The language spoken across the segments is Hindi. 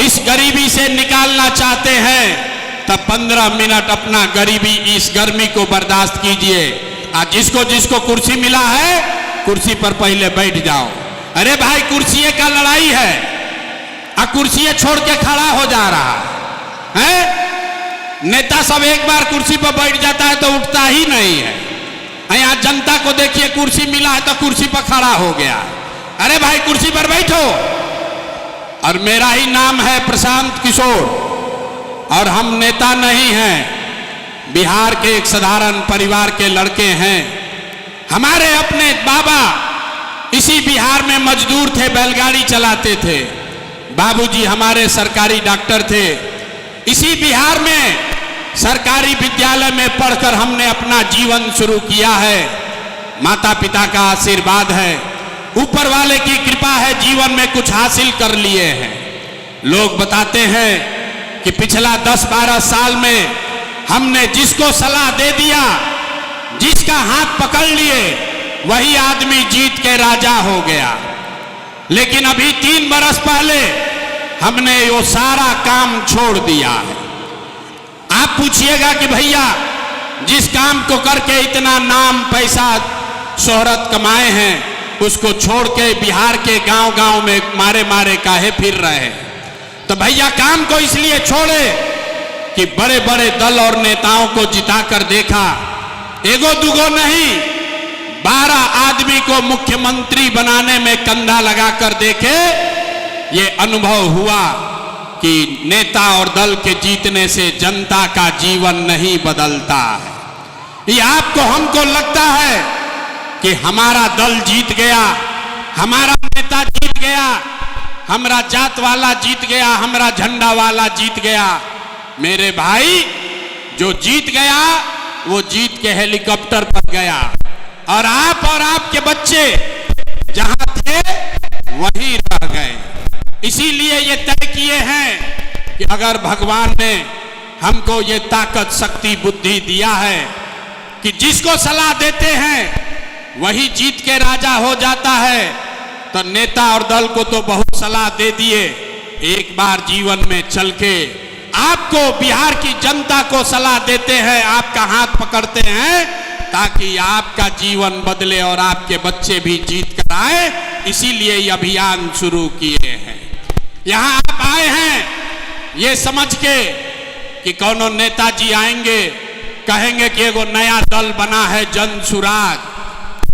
इस गरीबी से निकालना चाहते हैं तब 15 मिनट अपना गरीबी इस गर्मी को बर्दाश्त कीजिए। आज जिसको जिसको कुर्सी मिला है कुर्सी पर पहले बैठ जाओ। अरे भाई कुर्सी का लड़ाई है, कुर्सी छोड़ के खड़ा हो जा रहा है। नेता सब एक बार कुर्सी पर बैठ जाता है तो उठता ही नहीं है। यहाँ जनता को देखिए कुर्सी मिला है तो कुर्सी पर खड़ा हो गया। अरे भाई कुर्सी पर बैठो। और मेरा ही नाम है प्रशांत किशोर और हम नेता नहीं हैं, बिहार के एक साधारण परिवार के लड़के हैं। हमारे अपने बाबा इसी बिहार में मजदूर थे, बैलगाड़ी चलाते थे। बाबूजी हमारे सरकारी डॉक्टर थे। इसी बिहार में सरकारी विद्यालय में पढ़कर हमने अपना जीवन शुरू किया है। माता पिता का आशीर्वाद है, ऊपर वाले की कृपा है, जीवन में कुछ हासिल कर लिए हैं। लोग बताते हैं कि पिछला 10-12 साल में हमने जिसको सलाह दे दिया, जिसका हाथ पकड़ लिए, वही आदमी जीत के राजा हो गया। लेकिन अभी 3 बरस पहले हमने वो सारा काम छोड़ दिया है। आप पूछिएगा कि भैया जिस काम को करके इतना नाम पैसा शोहरत कमाए हैं उसको छोड़ के बिहार के गांव-गांव में मारे मारे काहे फिर रहे हैं? तो भैया काम को इसलिए छोड़े कि बड़े बड़े दल और नेताओं को जिताकर देखा, एगो दुगो नहीं 12 आदमी को मुख्यमंत्री बनाने में कंधा लगाकर देखे। ये अनुभव हुआ कि नेता और दल के जीतने से जनता का जीवन नहीं बदलता है। ये आपको हमको लगता है कि हमारा दल जीत गया, हमारा नेता जीत गया, हमारा जात वाला जीत गया, हमारा झंडा वाला जीत गया। मेरे भाई जो जीत गया वो जीत के हेलीकॉप्टर पर गया और आप और आपके बच्चे जहां थे वहीं रह गए। इसीलिए ये तय किए हैं कि अगर भगवान ने हमको ये ताकत शक्ति बुद्धि दिया है कि जिसको सलाह देते हैं वही जीत के राजा हो जाता है, तो नेता और दल को तो बहुत सलाह दे दिए, एक बार जीवन में चल के आपको बिहार की जनता को सलाह देते हैं, आपका हाथ पकड़ते हैं ताकि आपका जीवन बदले और आपके बच्चे भी जीत कर आए। इसीलिए ये अभियान शुरू किए हैं। यहाँ आप आए हैं ये समझ के कि कौनो नेताजी आएंगे कहेंगे कि एगो नया दल बना है जन सुराग,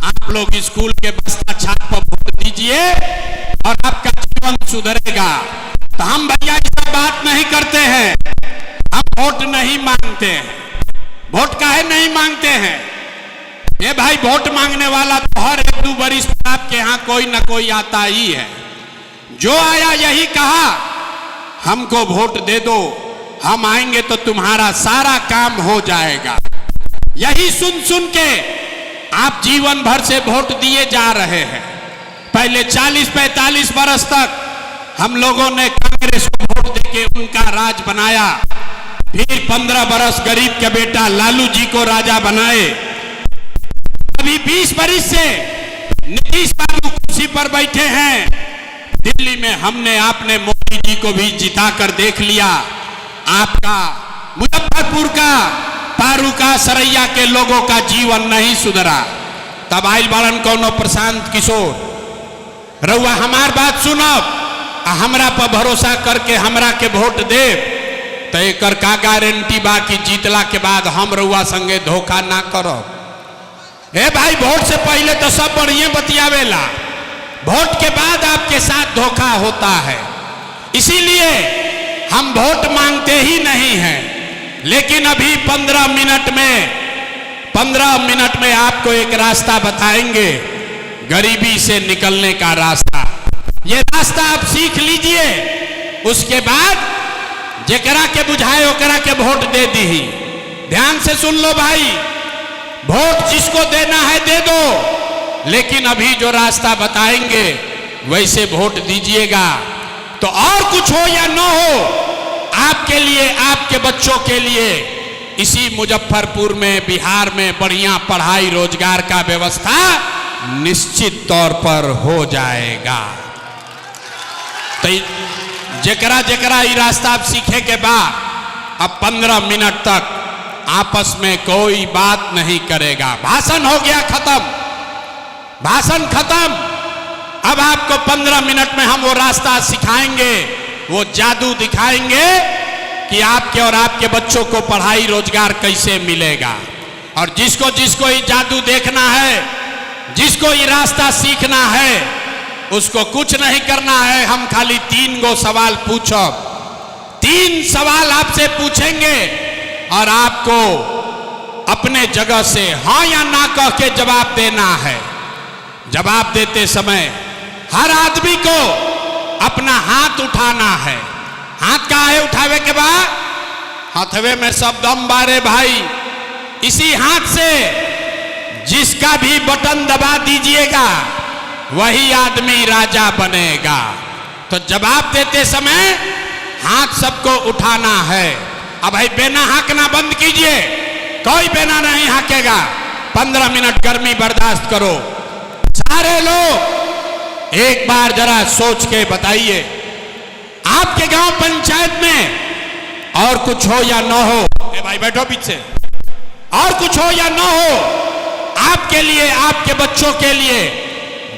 आप लोग स्कूल के बस्ता छाप पर वोट दीजिए और आपका जीवन सुधरेगा। तो हम भैया ऐसा बात नहीं करते हैं, हम वोट नहीं मांगते हैं। वोट काहे नहीं मांगते हैं? ये भाई वोट मांगने वाला तो हर 1-2 बरिस पर आपके यहाँ कोई ना कोई आता ही है। जो आया यही कहा हमको वोट दे दो, हम आएंगे तो तुम्हारा सारा काम हो जाएगा। यही सुन सुन के आप जीवन भर से वोट दिए जा रहे हैं। पहले 40-45 बरस तक हम लोगों ने कांग्रेस को वोट देके उनका राज बनाया, फिर 15 बरस गरीब के बेटा लालू जी को राजा बनाए। अभी 20 बरस से नीतीश बाबू कुर्सी पर बैठे हैं। दिल्ली में हमने आपने मोदी जी को भी जिता कर देख लिया। आपका मुजफ्फरपुर का, पारू का, सरैया के लोगों का जीवन नहीं सुधरा। तब आइल बालन कौनो प्रशांत किशोर, रउआ हमार बात सुनब, हमरा पर भरोसा करके हमरा के वोट दे, तो एकर का गारंटी बा कि जीतला के बाद हम रउआ संगे धोखा ना करब? हे भाई वोट से पहले तो सब बढ़िया बतियावेला, वोट के बाद आपके साथ धोखा होता है। इसीलिए हम वोट मांगते ही नहीं हैं। लेकिन अभी 15 मिनट में आपको एक रास्ता बताएंगे, गरीबी से निकलने का रास्ता। ये रास्ता आप सीख लीजिए, उसके बाद जेकरा के बुझाए ओकरा के वोट दे दी। ध्यान से सुन लो भाई, वोट जिसको देना है दे दो, लेकिन अभी जो रास्ता बताएंगे वैसे वोट दीजिएगा। तो और कुछ हो या न हो, आपके लिए, आपके बच्चों के लिए इसी मुजफ्फरपुर में, बिहार में बढ़िया पढ़ाई रोजगार का व्यवस्था निश्चित तौर पर हो जाएगा। तो जेकरा जेकरा ये रास्ता आप सीखे के बाद अब 15 मिनट तक आपस में कोई बात नहीं करेगा। भाषण हो गया खत्म, भाषण खत्म। अब आपको 15 मिनट में हम वो रास्ता सिखाएंगे, वो जादू दिखाएंगे कि आपके और आपके बच्चों को पढ़ाई रोजगार कैसे मिलेगा। और जिसको जिसको ये जादू देखना है, जिसको ये रास्ता सीखना है, उसको कुछ नहीं करना है। हम खाली 3 गो सवाल पूछो, 3 सवाल आपसे पूछेंगे और आपको अपने जगह से हाँ या ना कह के जवाब देना है। जवाब देते समय हर आदमी को अपना हाथ उठाना है। हाथ कहाँ है उठावे के बाद? हाथवे में सब दम बारे भाई। इसी हाथ से जिसका भी बटन दबा दीजिएगा वही आदमी राजा बनेगा। तो जवाब देते समय हाथ सबको उठाना है। अब भाई बेना हाँकना बंद कीजिए, कोई बेना नहीं हाँकेगा। 15 मिनट गर्मी बर्दाश्त करो। सारे लोग एक बार जरा सोच के बताइए, आपके गांव पंचायत में और कुछ हो या न हो, ए भाई बैठो पीछे, और कुछ हो या न हो, आपके लिए आपके बच्चों के लिए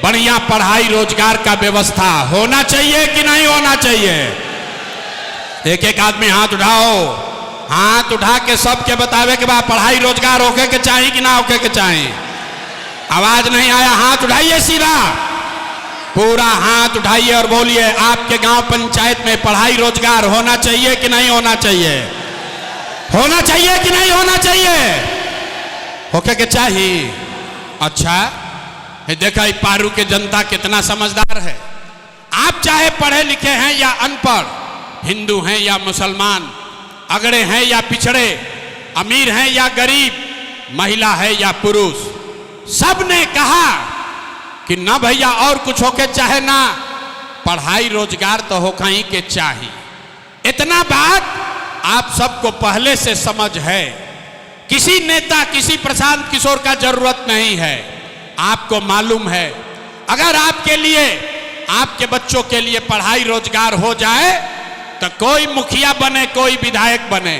बढ़िया पढ़ाई रोजगार का व्यवस्था होना चाहिए कि नहीं होना चाहिए? एक एक आदमी हाथ उठाओ। हाथ उठा के सबके बतावे के बाद पढ़ाई रोजगार होके के चाहिए कि ना होके के चाहिए? आवाज नहीं आया, हाथ उठाइए सीधा, पूरा हाथ उठाइए और बोलिए आपके गांव पंचायत में पढ़ाई रोजगार होना चाहिए कि नहीं होना चाहिए? होना चाहिए कि नहीं होना चाहिए? होके के चाहिए। अच्छा देखा पारू के जनता कितना समझदार है। आप चाहे पढ़े लिखे हैं या अनपढ़, हिंदू हैं या मुसलमान, अगड़े हैं या पिछड़े, अमीर हैं या गरीब, महिला है या पुरुष, सब ने कहा कि ना भैया और कुछ होके चाहे ना, पढ़ाई रोजगार तो हो कहीं के चाहिए। इतना बात आप सबको पहले से समझ है। किसी नेता, किसी प्रशांत किशोर का जरूरत नहीं है। आपको मालूम है अगर आपके लिए, आपके बच्चों के लिए पढ़ाई रोजगार हो जाए तो कोई मुखिया बने, कोई विधायक बने,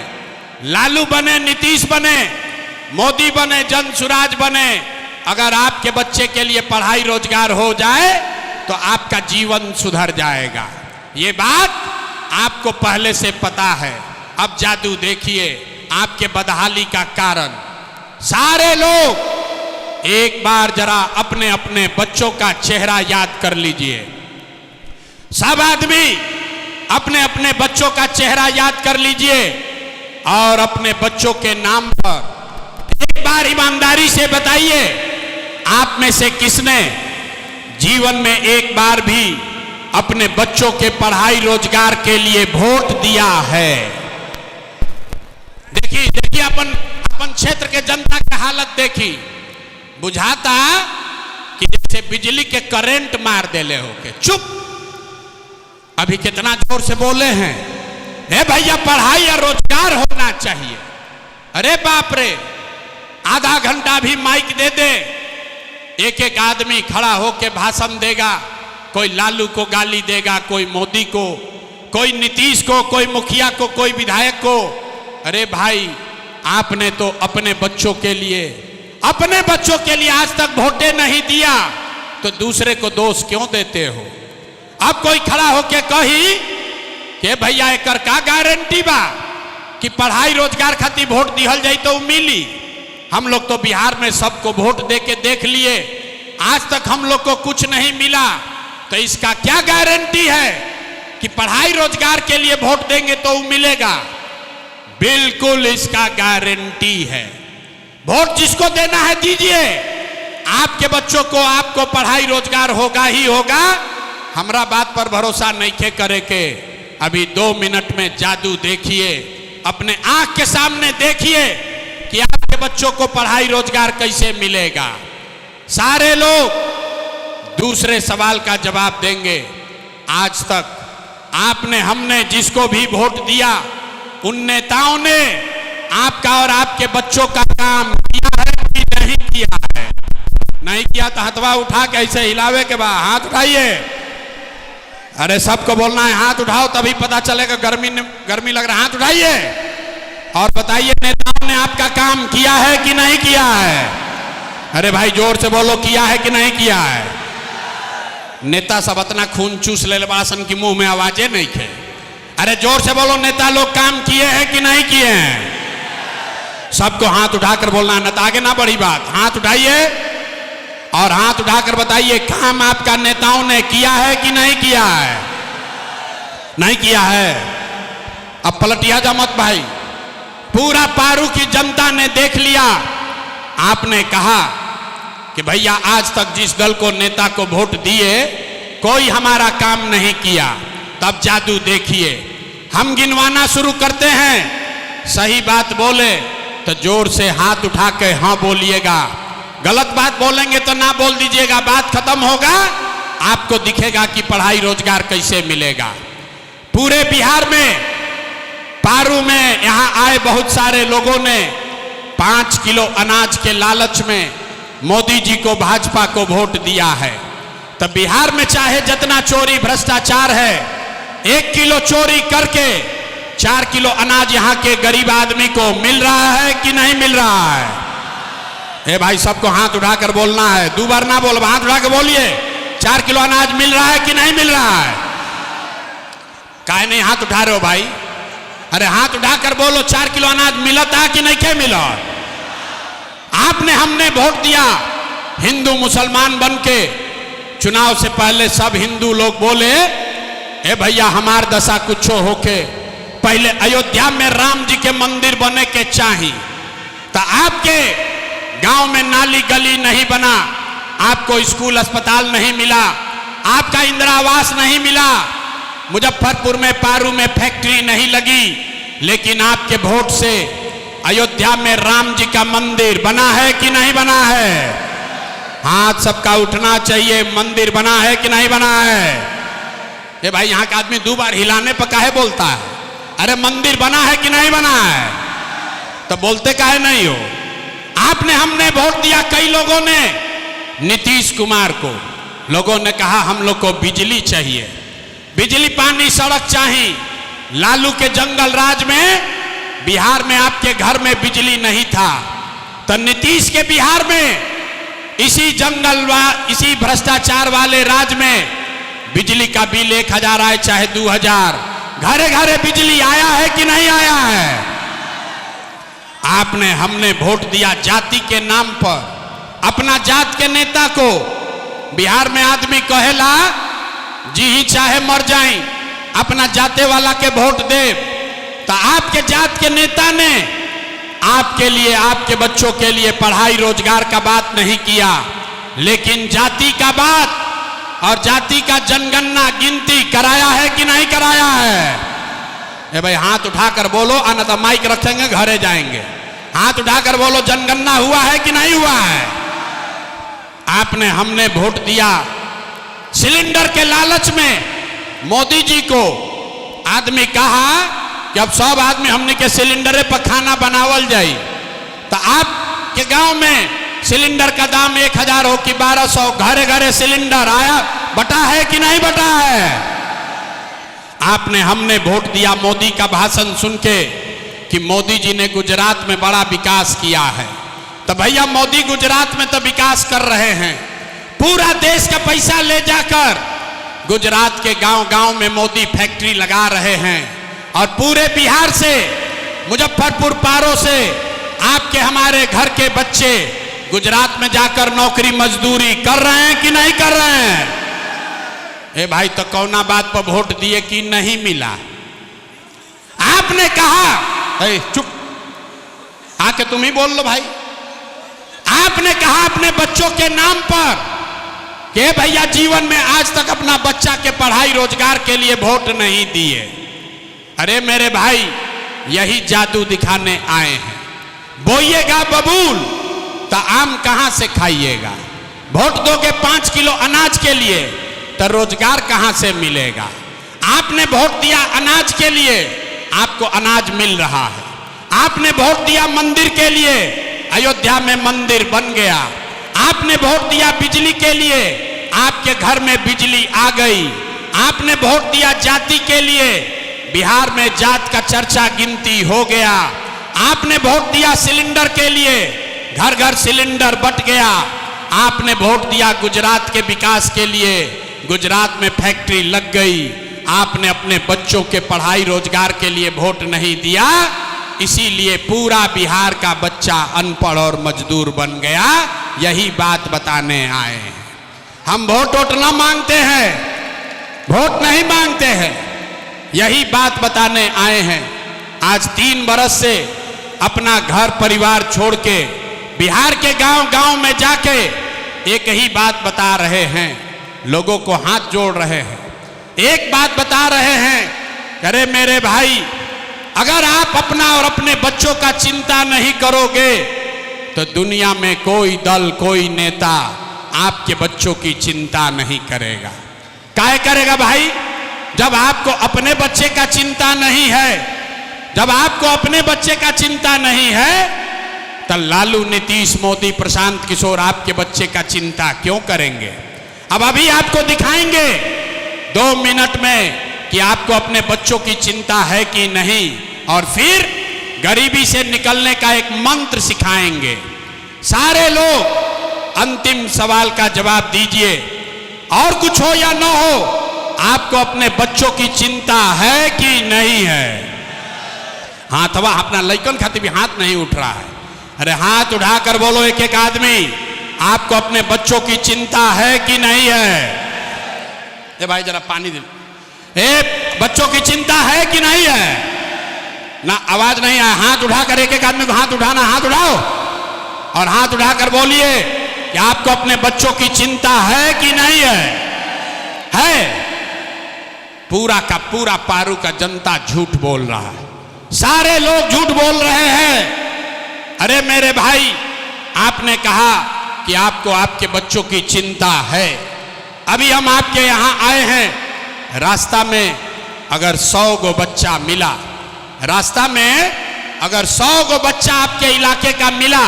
लालू बने, नीतीश बने, मोदी बने, जनसुराज बने, अगर आपके बच्चे के लिए पढ़ाई रोजगार हो जाए तो आपका जीवन सुधर जाएगा। ये बात आपको पहले से पता है। अब जादू देखिए आपके बदहाली का कारण। सारे लोग एक बार जरा अपने अपने बच्चों का चेहरा याद कर लीजिए। सब आदमी अपने अपने बच्चों का चेहरा याद कर लीजिए और अपने बच्चों के नाम पर एक बार ईमानदारी से बताइए, आप में से किसने जीवन में एक बार भी अपने बच्चों के पढ़ाई रोजगार के लिए वोट दिया है? देखिए देखिए अपन क्षेत्र के जनता की हालत देखी, बुझाता कि जैसे बिजली के करंट मार देले होके। चुप, अभी कितना जोर से बोले हैं, हे भैया पढ़ाई और रोजगार होना चाहिए। अरे बाप रे, आधा घंटा भी माइक दे दे, एक एक आदमी खड़ा होके भाषण देगा। कोई लालू को गाली देगा, कोई मोदी को, कोई नीतीश को, कोई मुखिया को, कोई विधायक को। अरे भाई आपने तो अपने बच्चों के लिए आज तक वोटे नहीं दिया, तो दूसरे को दोष क्यों देते हो? अब कोई खड़ा होके कही कि भैया एकर का गारंटी बा कि पढ़ाई रोजगार खातिर वोट दिहल जाई तो मिली। हम लोग तो बिहार में सबको वोट दे के देख लिए, आज तक हम लोग को कुछ नहीं मिला, तो इसका क्या गारंटी है कि पढ़ाई रोजगार के लिए वोट देंगे तो मिलेगा? बिल्कुल इसका गारंटी है। वोट जिसको देना है दीजिए, आपके बच्चों को, आपको पढ़ाई रोजगार होगा ही होगा। हमरा बात पर भरोसा नहीं खे करे के अभी 2 मिनट में जादू देखिए, अपने आंख के सामने देखिए कि आपके बच्चों को पढ़ाई रोजगार कैसे मिलेगा। सारे लोग दूसरे सवाल का जवाब देंगे। आज तक आपने, हमने जिसको भी वोट दिया, उन नेताओं ने आपका और आपके बच्चों का काम किया है कि नहीं किया है? नहीं किया तो हथवा उठा के ऐसे हिलावे के बाद हाथ उठाइए। अरे सबको बोलना है हाथ उठाओ, तभी पता चलेगा। गर्मी लग रहा है, हाथ उठाइए और बताइए नेताओं ने आपका काम किया है कि नहीं किया है। अरे भाई जोर से बोलो, किया है कि नहीं किया है। नेता सब अपना खून चूस ले बासन की मुंह में आवाजें नहीं खे। अरे जोर से बोलो, नेता लोग काम किए हैं कि नहीं किए हैं। सबको हाथ उठाकर बोलना है, न तो आगे ना बढ़ी बात। हाथ उठाइए और हाथ उठाकर बताइए काम आपका नेताओं ने किया है कि नहीं किया है। नहीं किया है। अब पलटिया जा मत भाई, पूरा पारू की जनता ने देख लिया। आपने कहा कि भैया आज तक जिस दल को नेता को वोट दिए कोई हमारा काम नहीं किया। तब जादू देखिए, हम गिनवाना शुरू करते हैं। सही बात बोले तो जोर से हाथ उठा के हाँ बोलिएगा, गलत बात बोलेंगे तो ना बोल दीजिएगा। बात खत्म होगा, आपको दिखेगा कि पढ़ाई रोजगार कैसे मिलेगा। पूरे बिहार में पारू में यहां आए बहुत सारे लोगों ने 5 किलो अनाज के लालच में मोदी जी को, भाजपा को वोट दिया है। तो बिहार में चाहे जितना चोरी भ्रष्टाचार है, 1 किलो चोरी करके 4 किलो अनाज यहां के गरीब आदमी को मिल रहा है कि नहीं मिल रहा है। ए भाई सबको हाथ उठाकर बोलना है, 2 बार ना बोल, हाथ उठा के बोलिए 4 किलो अनाज मिल रहा है कि नहीं मिल रहा है। काहे नहीं हाथ उठा रहे हो भाई। अरे हाथ उठाकर बोलो, 4 किलो अनाज मिलता कि नहीं क्या मिला। आपने हमने वोट दिया हिंदू मुसलमान बन के। चुनाव से पहले सब हिंदू लोग बोले ए भैया हमार दशा कुछ होके पहले अयोध्या में राम जी के मंदिर बने के चाहिए। तो आपके गांव में नाली गली नहीं बना, आपको स्कूल अस्पताल नहीं मिला, आपका इंदिरा आवास नहीं मिला, मुजफ्फरपुर में पारू में फैक्ट्री नहीं लगी, लेकिन आपके वोट से अयोध्या में राम जी का मंदिर बना है कि नहीं बना है। हाथ सबका उठना चाहिए, मंदिर बना है कि नहीं बना है। ये भाई यहाँ का आदमी 2 बार हिलाने पर काहे बोलता है। अरे मंदिर बना है कि नहीं बना है, तो बोलते काहे नहीं हो। आपने हमने वोट दिया कई लोगों ने नीतीश कुमार को। लोगों ने कहा हम लोग को बिजली चाहिए, बिजली पानी सड़क चाहिए। लालू के जंगल राज में बिहार में आपके घर में बिजली नहीं था, तो नीतीश के बिहार में इसी इसी भ्रष्टाचार वाले राज में बिजली का बिल 1000 आए चाहे 2000, घरे घरे बिजली आया है कि नहीं आया है। आपने हमने वोट दिया जाति के नाम पर, अपना जात के नेता को। बिहार में आदमी कहेला जी ही चाहे मर जाए अपना जाते वाला के वोट दे। तो आपके जात के नेता ने आपके लिए, आपके बच्चों के लिए पढ़ाई रोजगार का बात नहीं किया, लेकिन जाति का बात और जाति का जनगणना गिनती कराया है कि नहीं कराया है। ए भाई हाथ उठाकर बोलो, अन्य तो माइक रखेंगे घरे जाएंगे। हाथ उठाकर बोलो जनगणना हुआ है कि नहीं हुआ है। आपने हमने वोट दिया सिलेंडर के लालच में मोदी जी को। आदमी कहा कि अब सब आदमी हमने के सिलेंडर पर खाना बनावल जाए। तो आपके गांव में सिलेंडर का दाम 1000 हो कि 1200, घरे घरे सिलेंडर आया, बटा है कि नहीं बटा है। आपने हमने वोट दिया मोदी का भाषण सुन के कि मोदी जी ने गुजरात में बड़ा विकास किया है। तो भैया मोदी गुजरात में तो विकास कर रहे हैं, पूरा देश का पैसा ले जाकर गुजरात के गांव गांव में मोदी फैक्ट्री लगा रहे हैं। और पूरे बिहार से, मुजफ्फरपुर पारो से आपके हमारे घर के बच्चे गुजरात में जाकर नौकरी मजदूरी कर रहे हैं कि नहीं कर रहे हैं। ए भाई तो कौना बात पर वोट दिए कि नहीं मिला। आपने कहा, चुप आके तुम ही बोल लो भाई। आपने कहा अपने बच्चों के नाम पर कि भैया जीवन में आज तक अपना बच्चा के पढ़ाई रोजगार के लिए वोट नहीं दिए। अरे मेरे भाई यही जादू दिखाने आए हैं। बोइएगा बबूल तो आम कहां से खाइएगा। वोट दोगे 5 किलो अनाज के लिए तो रोजगार कहां से मिलेगा। आपने वोट दिया अनाज के लिए, आपको अनाज मिल रहा है। आपने वोट दिया मंदिर के लिए, अयोध्या में मंदिर बन गया। आपने वोट दिया बिजली के लिए, आपके घर में बिजली आ गई। आपने वोट दिया जाति के लिए, बिहार में जात का चर्चा गिनती हो गया। आपने वोट दिया सिलेंडर के लिए, घर घर सिलेंडर बंट गया। आपने वोट दिया गुजरात के विकास के लिए, गुजरात में फैक्ट्री लग गई। आपने अपने बच्चों के पढ़ाई रोजगार के लिए वोट नहीं दिया, इसीलिए पूरा बिहार का बच्चा अनपढ़ और मजदूर बन गया। यही बात बताने आए हैं। हम वोट न मांगते हैं, वोट नहीं मांगते हैं, यही बात बताने आए हैं। आज 3 बरस से अपना घर परिवार छोड़ के बिहार के गांव गांव में जाके एक ही बात बता रहे हैं, लोगों को हाथ जोड़ रहे हैं, एक बात बता रहे हैं, अरे मेरे भाई, अगर आप अपना और अपने बच्चों का चिंता नहीं करोगे तो दुनिया में कोई दल, कोई नेता आपके बच्चों की चिंता नहीं करेगा। काहे करेगा भाई? जब आपको अपने बच्चे का चिंता नहीं है, जब आपको अपने बच्चे का चिंता नहीं है, तो लालू, नीतीश, मोदी, प्रशांत किशोर आपके बच्चे का चिंता क्यों करेंगे? अब अभी आपको दिखाएंगे 2 मिनट में कि आपको अपने बच्चों की चिंता है कि नहीं, और फिर गरीबी से निकलने का एक मंत्र सिखाएंगे। सारे लोग अंतिम सवाल का जवाब दीजिए, और कुछ हो या न हो, आपको अपने बच्चों की चिंता है कि नहीं है? हाथवा अपना लइकन खातिर भी हाथ नहीं उठ रहा है। अरे हाथ उठाकर बोलो एक एक आदमी, आपको अपने बच्चों की चिंता है कि नहीं है? ए भाई जरा पानी दे। ए बच्चों की चिंता है कि नहीं है? ना आवाज नहीं आया। हाथ उठाकर एक एक आदमी को हाथ उठाना, हाथ उठाओ और हाथ उठाकर बोलिए कि आपको अपने बच्चों की चिंता है कि नहीं है? है। पूरा का पूरा पारू का जनता झूठ बोल रहा है, सारे लोग झूठ बोल रहे हैं। अरे मेरे भाई, आपने कहा कि आपको आपके बच्चों की चिंता है। अभी हम आपके यहां आए हैं, रास्ता में अगर 100 गो बच्चा मिला, रास्ता में अगर 100 गो बच्चा आपके इलाके का मिला,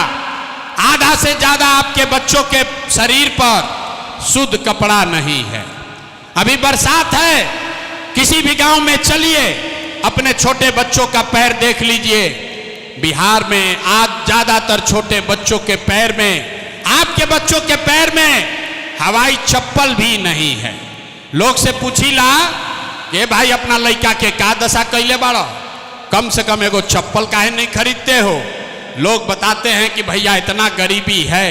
आधा से ज्यादा आपके बच्चों के शरीर पर शुद्ध कपड़ा नहीं है। अभी बरसात है, किसी भी गांव में चलिए, अपने छोटे बच्चों का पैर देख लीजिए। बिहार में आज ज्यादातर छोटे बच्चों के पैर में, आपके बच्चों के पैर में हवाई चप्पल भी नहीं है। लोग से पूछीला कि भाई अपना लड़का के का दशा कैले बाड़ो, कम से कम एगो चप्पल काहे नहीं खरीदते हो? लोग बताते हैं कि भैया इतना गरीबी है,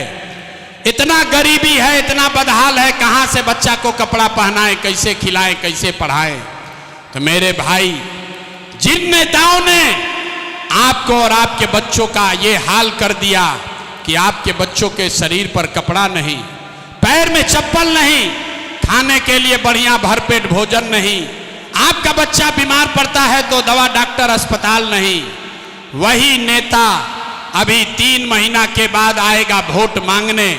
इतना गरीबी है, इतना बदहाल है, कहां से बच्चा को कपड़ा पहनाए, कैसे खिलाए, कैसे पढ़ाए। तो मेरे भाई, जिन नेताओं ने आपको और आपके बच्चों का ये हाल कर दिया कि आपके बच्चों के शरीर पर कपड़ा नहीं, पैर में चप्पल नहीं, खाने के लिए बढ़िया भरपेट भोजन नहीं, आपका बच्चा बीमार पड़ता है तो दवा डॉक्टर अस्पताल नहीं, वही नेता अभी 3 महीना के बाद आएगा वोट मांगने।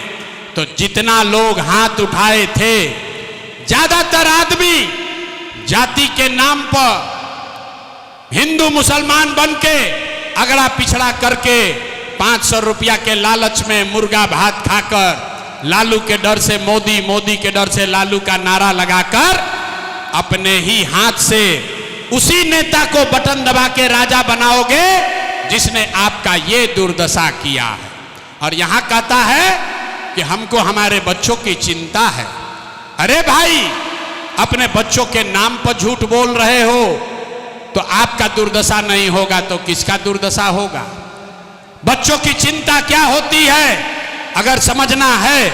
तो जितना लोग हाथ उठाए थे, ज्यादातर आदमी जाति के नाम पर हिंदू मुसलमान बन के अगड़ा पिछड़ा करके 500 रुपया के लालच में मुर्गा भात खाकर, लालू के डर से मोदी, मोदी के डर से लालू का नारा लगाकर अपने ही हाथ से उसी नेता को बटन दबा के राजा बनाओगे जिसने आपका ये दुर्दशा किया है। और यहां कहता है कि हमको हमारे बच्चों की चिंता है। अरे भाई, अपने बच्चों के नाम पर झूठ बोल रहे हो तो आपका दुर्दशा नहीं होगा तो किसका दुर्दशा होगा? बच्चों की चिंता क्या होती है अगर समझना है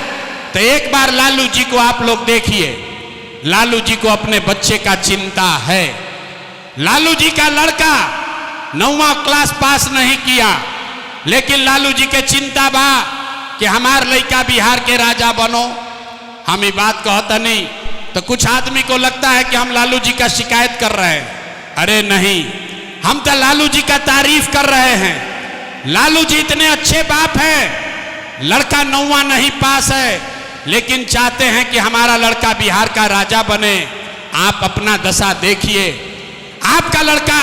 तो एक बार लालू जी को आप लोग देखिए। लालू जी को अपने बच्चे का चिंता है। लालू जी का लड़का 9वां क्लास पास नहीं किया, लेकिन लालू जी के चिंता बा कि हमार लड़का बिहार के राजा बनो। हम ये बात कहता नहीं तो कुछ आदमी को लगता है कि हम लालू जी का शिकायत कर रहे हैं। अरे नहीं, हम तो लालू जी का तारीफ कर रहे हैं। लालू जी इतने अच्छे बाप हैं, लड़का 9वां नहीं पास है लेकिन चाहते हैं कि हमारा लड़का बिहार का राजा बने। आप अपना दशा देखिए, आपका लड़का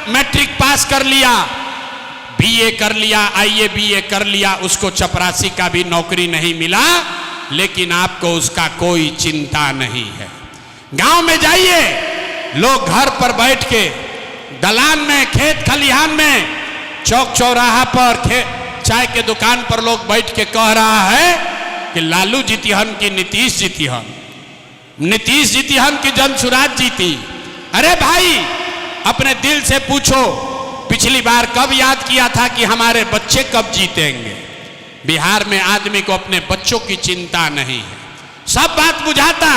मैट्रिक पास कर लिया, बीए कर लिया, आईए बीए कर लिया, उसको चपरासी का भी नौकरी नहीं मिला, लेकिन आपको उसका कोई चिंता नहीं है। गांव में जाइए, लोग घर पर बैठ के दलान में, खेत खलिहान में, चौक चौराहा पर, चाय के दुकान पर लोग बैठ के कह रहा है कि लालू जीतिहन की नीतीश जीतिहन, नीतीश जीतिहन की जनसुराज जीती। अरे भाई, अपने दिल से पूछो, पिछली बार कब याद किया था कि हमारे बच्चे कब जीतेंगे? बिहार में आदमी को अपने बच्चों की चिंता नहीं है, सब बात बुझाता।